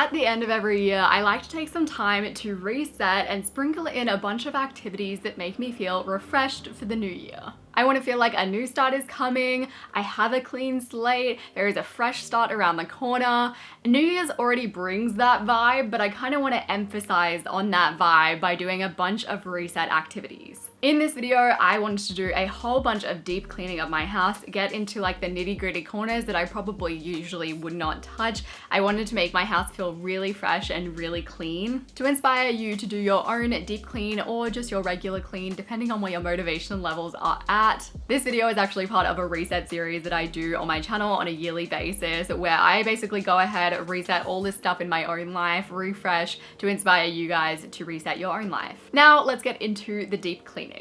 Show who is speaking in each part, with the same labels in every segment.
Speaker 1: At the end of every year, I like to take some time to reset and sprinkle in a bunch of activities that make me feel refreshed for the new year. I want to feel like a new start is coming, I have a clean slate, there is a fresh start around the corner. New Year's already brings that vibe, but I kind of want to emphasize on that vibe by doing a bunch of reset activities. In this video, I wanted to do a whole bunch of deep cleaning of my house, get into like the nitty-gritty corners that I probably usually would not touch. I wanted to make my house feel really fresh and really clean to inspire you to do your own deep clean or just your regular clean, depending on where your motivation levels are at. This video is actually part of a reset series that I do on my channel on a yearly basis, where I basically go ahead, reset all this stuff in my own life, refresh to inspire you guys to reset your own life. Now let's get into the deep cleaning.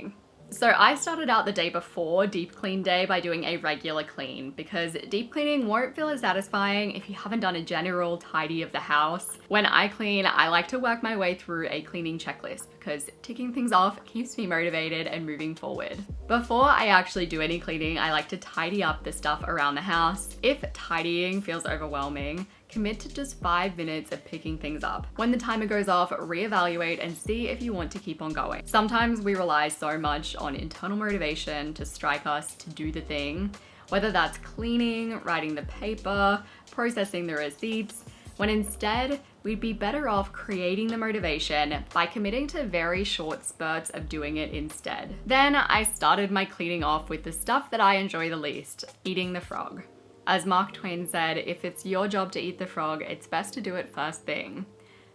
Speaker 1: So I started out the day before deep clean day by doing a regular clean, because deep cleaning won't feel as satisfying if you haven't done a general tidy of the house. When I clean, I like to work my way through a cleaning checklist because ticking things off keeps me motivated and moving forward. Before I actually do any cleaning, I like to tidy up the stuff around the house. If tidying feels overwhelming, commit to just 5 minutes of picking things up. When the timer goes off, reevaluate and see if you want to keep on going. Sometimes we rely so much on internal motivation to strike us to do the thing, whether that's cleaning, writing the paper, processing the receipts, when instead we'd be better off creating the motivation by committing to very short spurts of doing it instead. Then I started my cleaning off with the stuff that I enjoy the least, eating the frog. As Mark Twain said, if it's your job to eat the frog, it's best to do it first thing.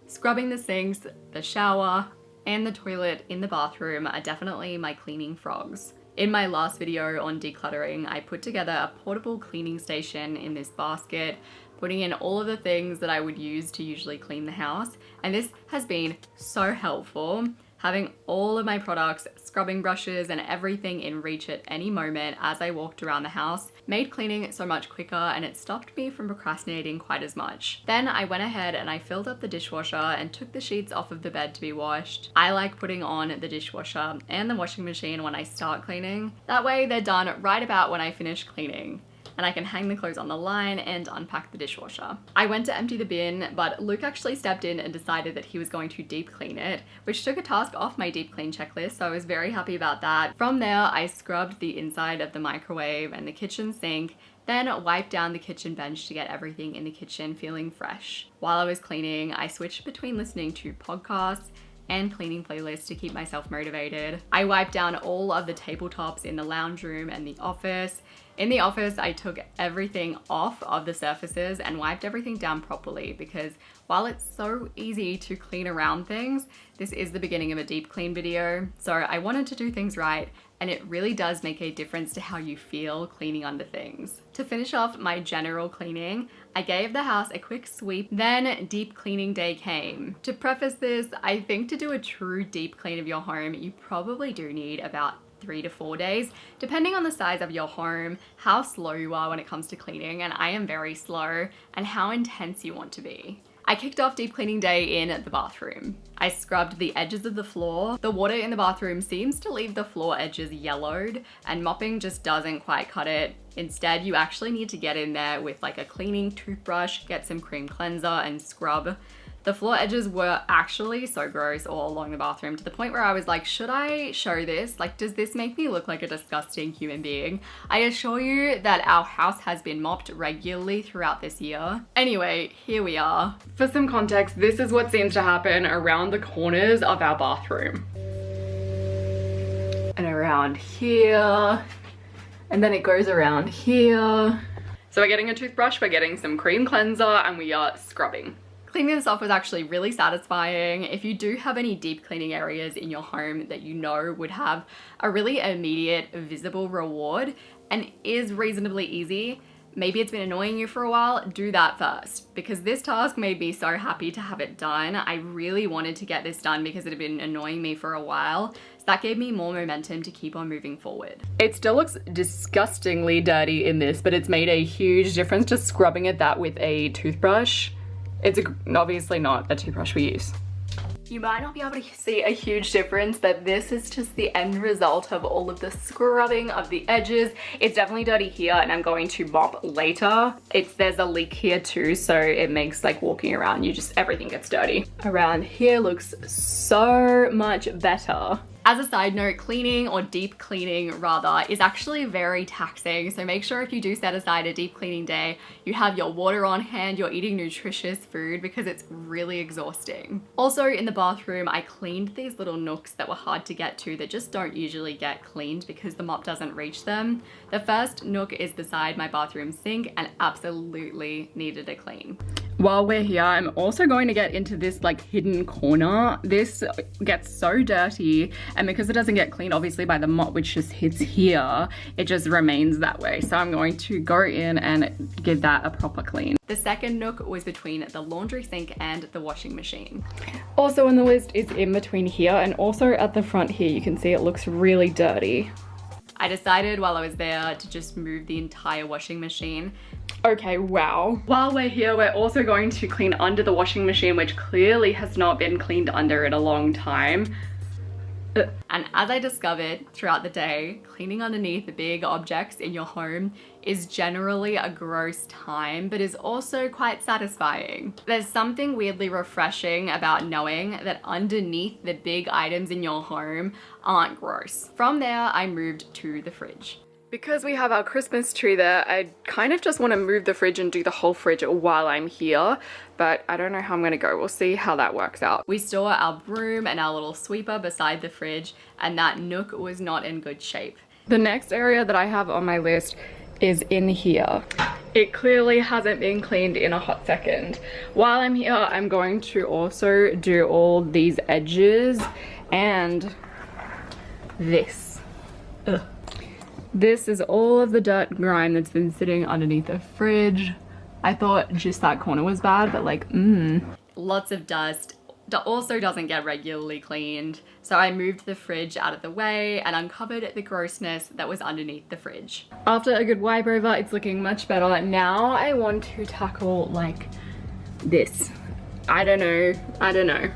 Speaker 1: Scrubbing the sinks, the shower, and the toilet in the bathroom are definitely my cleaning frogs. In my last video on decluttering, I put together a portable cleaning station in this basket, putting in all of the things that I would use to usually clean the house, and this has been so helpful. Having all of my products, scrubbing brushes, and everything in reach at any moment as I walked around the house made cleaning so much quicker, and it stopped me from procrastinating quite as much. Then I went ahead and I filled up the dishwasher and took the sheets off of the bed to be washed. I like putting on the dishwasher and the washing machine when I start cleaning. That way they're done right about when I finish cleaning, and I can hang the clothes on the line and unpack the dishwasher. I went to empty the bin, but Luke actually stepped in and decided that he was going to deep clean it, which took a task off my deep clean checklist, so I was very happy about that. From there, I scrubbed the inside of the microwave and the kitchen sink, then wiped down the kitchen bench to get everything in the kitchen feeling fresh. While I was cleaning, I switched between listening to podcasts and cleaning playlists to keep myself motivated. I wiped down all of the tabletops in the lounge room and the office. In the office, I took everything off of the surfaces and wiped everything down properly, because while it's so easy to clean around things, this is the beginning of a deep clean video. So I wanted to do things right, and it really does make a difference to how you feel cleaning under things. To finish off my general cleaning, I gave the house a quick sweep, then deep cleaning day came. To preface this, I think to do a true deep clean of your home, you probably do need about 3 to 4 days, depending on the size of your home, how slow you are when it comes to cleaning, and I am very slow, and how intense you want to be. I kicked off deep cleaning day in the bathroom. I scrubbed the edges of the floor. The water in the bathroom seems to leave the floor edges yellowed, and mopping just doesn't quite cut it. Instead, you actually need to get in there with like a cleaning toothbrush, get some cream cleanser, and scrub. The floor edges were actually so gross all along the bathroom, to the point where I was like, should I show this? Like, does this make me look like a disgusting human being? I assure you that our house has been mopped regularly throughout this year. Anyway, here we are. For some context, this is what seems to happen around the corners of our bathroom. And around here. And then it goes around here. So we're getting a toothbrush, we're getting some cream cleanser, and we are scrubbing. Cleaning this off was actually really satisfying. If you do have any deep cleaning areas in your home that you know would have a really immediate visible reward and is reasonably easy, maybe it's been annoying you for a while, do that first, because this task made me so happy to have it done. I really wanted to get this done because it had been annoying me for a while. So that gave me more momentum to keep on moving forward. It still looks disgustingly dirty in this, but it's made a huge difference just scrubbing at that with a toothbrush. It's obviously not a toothbrush we use. You might not be able to see a huge difference, but this is just the end result of all of the scrubbing of the edges. It's definitely dirty here and I'm going to mop later. There's a leak here too, so it makes like walking around, everything gets dirty. Around here looks so much better. As a side note, cleaning, or deep cleaning rather, is actually very taxing. So make sure if you do set aside a deep cleaning day, you have your water on hand, you're eating nutritious food, because it's really exhausting. Also in the bathroom, I cleaned these little nooks that were hard to get to that just don't usually get cleaned because the mop doesn't reach them. The first nook is beside my bathroom sink and absolutely needed a clean. While we're here, I'm also going to get into this like hidden corner. This gets so dirty, and because it doesn't get cleaned obviously by the mop, which just hits here, it just remains that way. So I'm going to go in and give that a proper clean. The second nook was between the laundry sink and the washing machine. Also on the list is in between here, and also at the front here, you can see it looks really dirty. I decided while I was there to just move the entire washing machine. Okay, wow. While we're here, we're also going to clean under the washing machine, which clearly has not been cleaned under in a long time. And as I discovered throughout the day, cleaning underneath the big objects in your home is generally a gross time, but is also quite satisfying. There's something weirdly refreshing about knowing that underneath the big items in your home aren't gross. From there, I moved to the fridge. Because we have our Christmas tree there, I kind of just want to move the fridge and do the whole fridge while I'm here, but I don't know how I'm going to go. We'll see how that works out. We store our broom and our little sweeper beside the fridge, and that nook was not in good shape. The next area that I have on my list is in here. It clearly hasn't been cleaned in a hot second. While I'm here, I'm going to also do all these edges and this. Ugh. This is all of the dirt and grime that's been sitting underneath the fridge. I thought just that corner was bad, but like, Lots of dust. Also doesn't get regularly cleaned. So I moved the fridge out of the way and uncovered the grossness that was underneath the fridge. After a good wipe over, it's looking much better. Now I want to tackle like this. I don't know.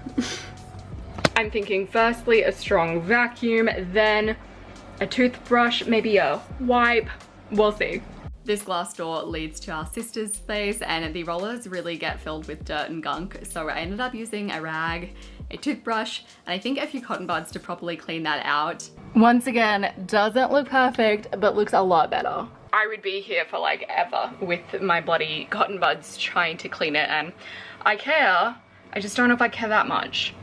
Speaker 1: I'm thinking firstly a strong vacuum, then a toothbrush, maybe a wipe, we'll see. This glass door leads to our sister's space, and the rollers really get filled with dirt and gunk, so I ended up using a rag, a toothbrush, and I think a few cotton buds to properly clean that out. Once again, doesn't look perfect, but looks a lot better. I would be here for like ever with my bloody cotton buds trying to clean it, and I care, I just don't know if I care that much.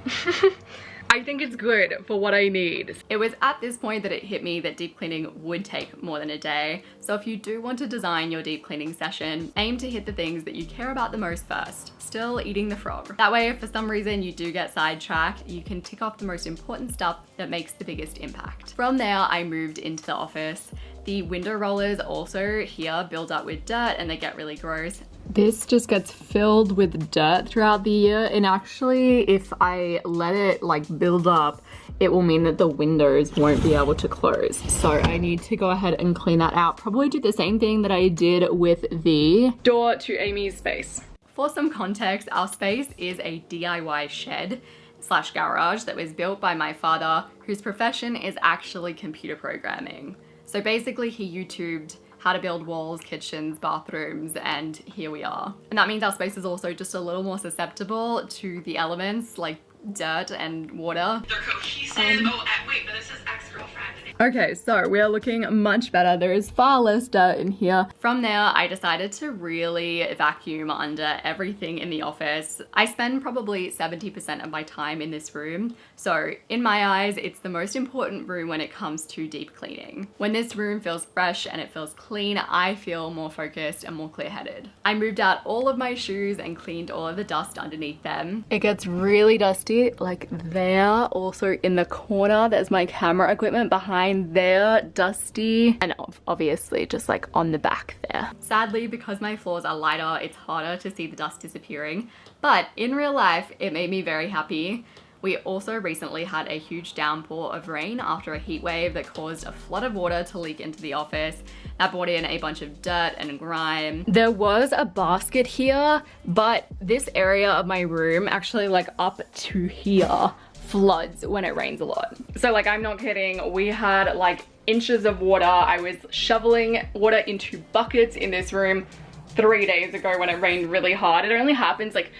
Speaker 1: I think it's good for what I need. It was at this point that it hit me that deep cleaning would take more than a day. So if you do want to design your deep cleaning session, aim to hit the things that you care about the most first. Still eating the frog. That way, if for some reason you do get sidetracked, you can tick off the most important stuff that makes the biggest impact. From there, I moved into the office. The window rollers also here build up with dirt and they get really gross. This just gets filled with dirt throughout the year, and actually if I let it like build up, it will mean that the windows won't be able to close. So I need to go ahead and clean that out. Probably do the same thing that I did with the door to Amy's space. For some context, our space is a DIY shed / garage that was built by my father, whose profession is actually computer programming. So basically he YouTubed how to build walls, kitchens, bathrooms, and here we are. And that means our space is also just a little more susceptible to the elements like dirt and water.
Speaker 2: They're cohesive. Wait, but this is ex-girlfriend.
Speaker 1: Okay, so we're looking much better. There is far less dirt in here. From there, I decided to really vacuum under everything in the office. I spend probably 70% of my time in this room. So in my eyes, it's the most important room when it comes to deep cleaning. When this room feels fresh and it feels clean, I feel more focused and more clear-headed. I moved out all of my shoes and cleaned all of the dust underneath them. It gets really dusty, like there. Also in the corner, there's my camera equipment behind there, dusty, and obviously just like on the back there. Sadly, because my floors are lighter, it's harder to see the dust disappearing, but in real life, it made me very happy. We also recently had a huge downpour of rain after a heat wave that caused a flood of water to leak into the office. That brought in a bunch of dirt and grime. There was a basket here, but this area of my room, actually like up to here, floods when it rains a lot. So like, I'm not kidding, we had like inches of water. I was shoveling water into buckets in this room 3 days ago when it rained really hard. It only happens like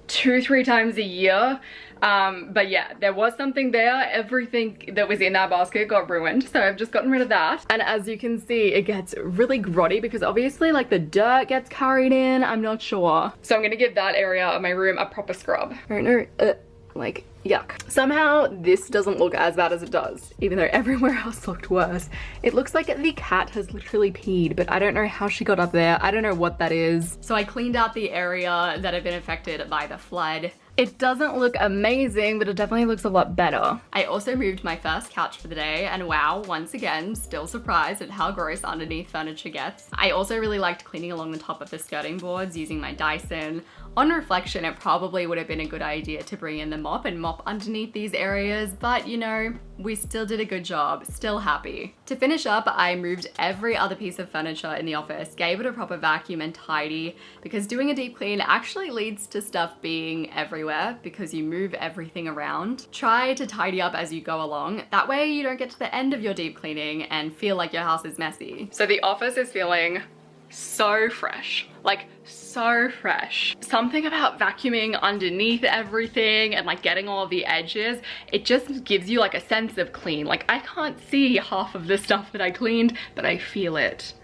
Speaker 1: 2-3 times a year. But yeah, there was something there. Everything that was in that basket got ruined, so I've just gotten rid of that. And as you can see, it gets really grotty because obviously like the dirt gets carried in. I'm not sure. So I'm gonna give that area of my room a proper scrub. I don't know, like yuck. Somehow this doesn't look as bad as it does, even though everywhere else looked worse. It looks like the cat has literally peed, but I don't know how she got up there. I don't know what that is. So I cleaned out the area that had been affected by the flood. It doesn't look amazing, but it definitely looks a lot better. I also moved my first couch for the day, and wow, once again, still surprised at how gross underneath furniture gets. I also really liked cleaning along the top of the skirting boards using my Dyson. On reflection, it probably would have been a good idea to bring in the mop and mop underneath these areas, but you know, we still did a good job, still happy. To finish up, I moved every other piece of furniture in the office, gave it a proper vacuum and tidy, because doing a deep clean actually leads to stuff being everywhere because you move everything around. Try to tidy up as you go along. That way you don't get to the end of your deep cleaning and feel like your house is messy. So the office is feeling so fresh, like so fresh. Something about vacuuming underneath everything and like getting all of the edges, it just gives you like a sense of clean. Like I can't see half of the stuff that I cleaned, but I feel it.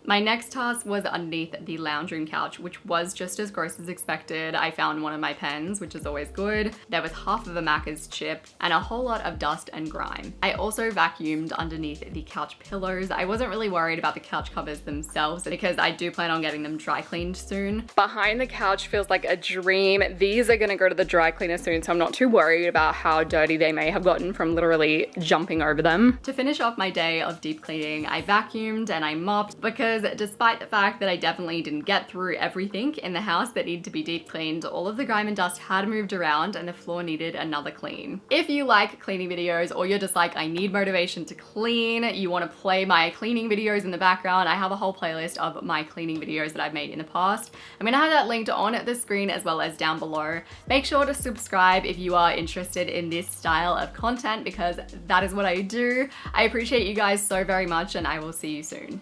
Speaker 1: My next task was underneath the lounge room couch, which was just as gross as expected. I found one of my pens, which is always good. There was half of a Macca's chip and a whole lot of dust and grime. I also vacuumed underneath the couch pillows. I wasn't really worried about the couch covers themselves because I do plan on getting them dry cleaned soon. Behind the couch feels like a dream. These are gonna go to the dry cleaner soon, so I'm not too worried about how dirty they may have gotten from literally jumping over them. To finish off my day of deep cleaning, I vacuumed and I mopped, because despite the fact that I definitely didn't get through everything in the house that needed to be deep cleaned, all of the grime and dust had moved around and the floor needed another clean. If you like cleaning videos, or you're just like, I need motivation to clean, you want to play my cleaning videos in the background, I have a whole playlist of my cleaning videos that I've made in the past. I'm gonna have that linked on the screen as well as down below. Make sure to subscribe if you are interested in this style of content, because that is what I do. I appreciate you guys so very much, and I will see you soon.